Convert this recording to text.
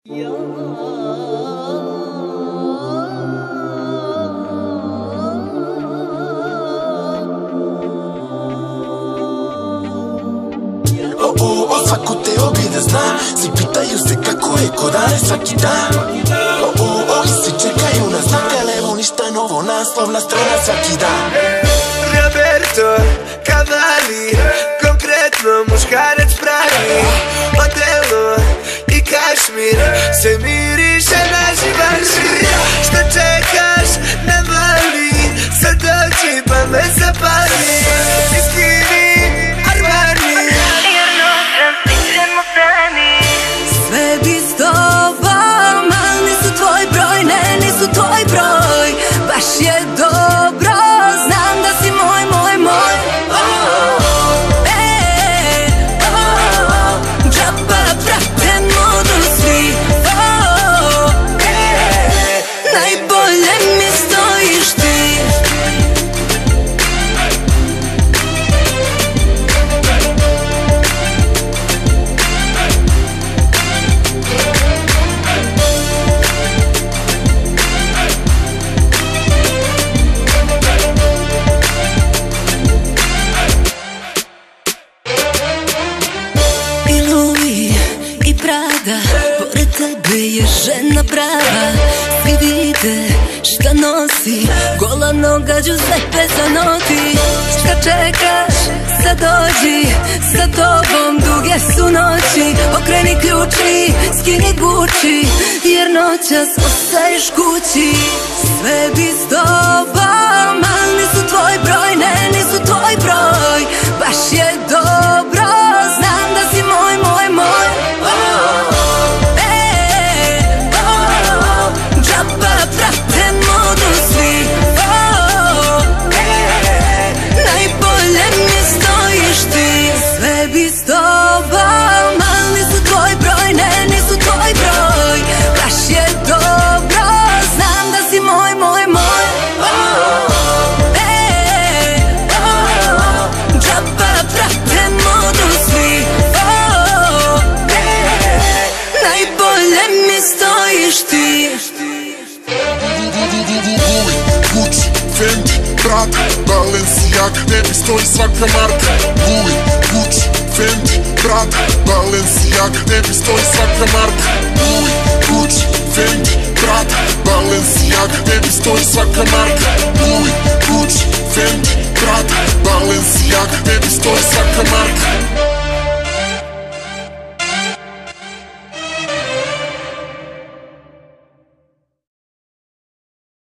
Svako te obide zna, svi pitaju se kako je ko dan svaki dan. I svi čekaju na znak, ali evo ništa novo, naslovna strana svaki dan. Roberto Cavalli, konkretno muškarac pravi. Odelo i Kašmir, sve miriše na živaši. Šta čekaš na Bali, sad dođi pa me zapali. Iskini Armani, sve bi s tobom, al nisu tvoj broj, ne, nisu tvoj broj. Baš je dobro, znam da si moj, moj, moj. Džaba prate modu svi. Najbolje mi stojiš ti. Pored tebe je žena prava. Svi vide šta nosi, gola noga Giuseppe Zanotti. Šta čekaš, sad dođi, sa tobom duge su noći. Okreni ključi, skini Gucci, jer noćas ostaješ kući. Sve bi s tobom, al nisu tvoj broj, ne, nisu tvoj broj. Baš je dobro, znam da si moj, moj, moj. Sve bi s tobom, al nisu tvoj broj, ne, nisu tvoj broj. Baš je dobro, znam da si moj, moj, moj. Džaba prate modu svi. Najbolje mi stojiš ti. Gucci, Fendi, Prada, Balenciaga, tebi stoji svaka marka. Louis, Gucci, Fendi, Prada, Balenciaga, tebi stoji svaka marka. Louis, Gucci, Fendi, Prada, Balenciaga, tebi stoji svaka marka. Louis, Gucci, Fendi, Prada, Balenciaga, tebi stoji svaka marka.